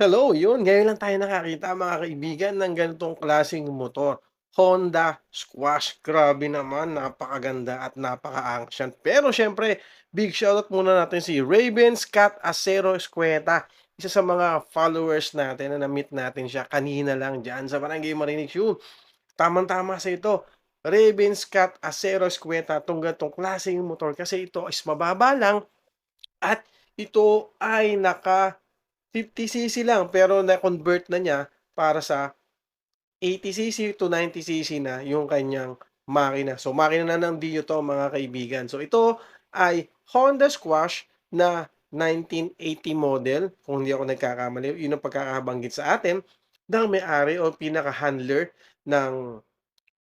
Hello, yun ngayon lang tayo nakakita mga kaibigan ng ganitong klaseng motor. Honda Squash, grabe naman, napakaganda at napakaangas yan. Pero siyempre, big shoutout muna natin si Ravens Cat Acero Escueta, isa sa mga followers natin na na-meet natin siya kanina lang diyan sa Barangay Marinig Yun. Tamang-tama sa ito. Ravens Cat Acero Escueta, 'tong ganitong klaseng motor kasi ito is mababa lang at ito ay naka 50cc lang pero na-convert na niya para sa 80cc to 90cc na yung kanyang makina. So makina na ng Dio 'to mga kaibigan. So ito ay Honda Squash na 1980 model kung hindi ako nagkakamali, yun ang pagkakabanggit sa atin ng may-ari o pinaka-handler ng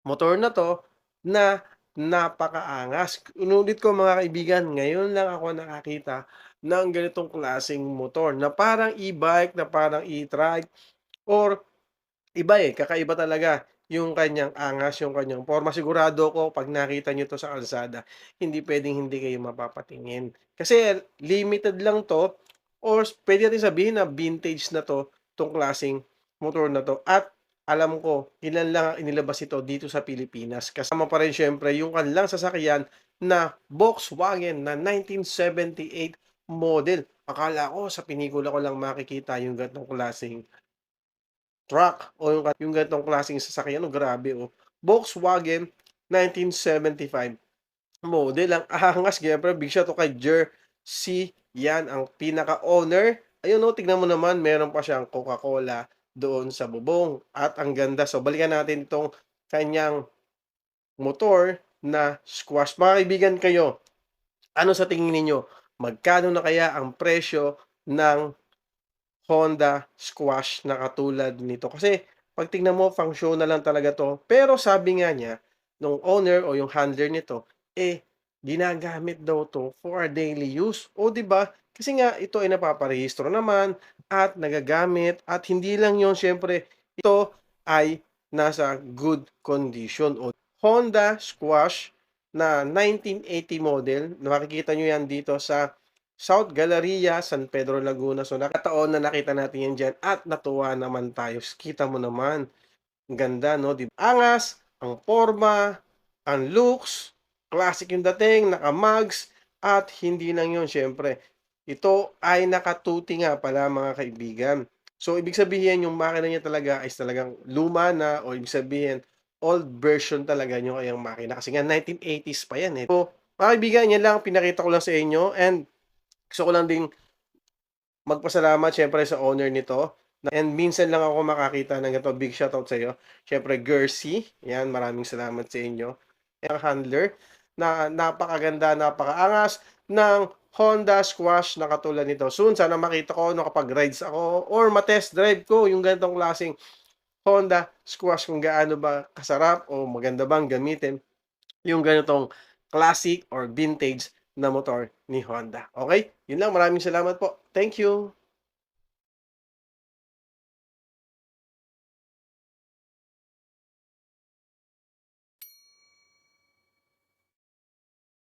motor na 'to na napakaangas. Inulit ko mga kaibigan, ngayon lang ako nakakita ng ganitong klaseng motor na parang e-bike, na parang e-trike or iba, kakaiba talaga yung kanyang angas, yung kanyang porma. Sigurado ako 'pag nakita niyo 'to sa kalsada, hindi puwedeng hindi kayo mapapatingin. Kasi limited lang 'to or puwede nating sabihin na vintage na 'to, 'tong klaseng motor na 'to at alam ko ilan lang ang inilabas ito dito sa Pilipinas. Kasama pa rin siyempre yung kanilang sasakyan na Volkswagen na 1978 model. Akala ko sa pelikula ko lang makikita yung ganitong klaseng truck o yung ganitong klaseng sasakyan 'no, grabe Volkswagen 1975 model, ang angas siyempre big shout out kay Jersey, 'yan ang pinaka-owner. Ayun tignan mo naman meron pa siyang Coca-Cola doon sa bubong at ang ganda. So balikan natin 'tong kanyang motor na squash. Mga kaibigan kayo, ano sa tingin ninyo, magkano na kaya ang presyo ng Honda Squash na katulad nito. Kasi 'pag tignan mo pang-show na lang talaga 'to, pero sabi nga niya nung owner o yung handler nito, ginagamit daw 'to for a daily use. O 'di ba? Kasi nga ito ay napaparehistro naman at nagagamit at hindi lang yon siyempre ito ay nasa good condition. O Honda Squash na 1980 model, makikita niyo yan dito sa South Galleria, San Pedro, Laguna. So, nakataon na nakita natin yan diyan at natuwa naman tayo. Kita mo naman, ang ganda 'no, 'di ba? Angas, ang porma, ang looks, classic yung dating, naka-mags at hindi lang 'yun siyempre, ito ay naka-tuty nga pala mga kaibigan. So, ibig sabihin yung makina niya talaga is talagang luma na o ibig sabihin old version talaga yung kanyang makina kasi nga 1980s pa yan. So, mga kaibigan, yan lang ang pinakita ko lang sa inyo and gusto ko lang ding magpasalamat siyempre sa owner nito and minsan lang ako makakita ng ganito. Big shoutout sa'yo. Siyempre Jersey, 'yan maraming salamat sa inyo. Ang handler na napakaganda, napakaangas ng Honda Squash na katulad nito. Soon sana makita ko 'no kapag rides ako or ma-test drive ko yung ganitong klaseng Honda Squash kung gaano ba kasarap o maganda bang gamitin yung ganitong classic or vintage na motor ni Honda. Okay? Yun lang, maraming salamat po. Thank you.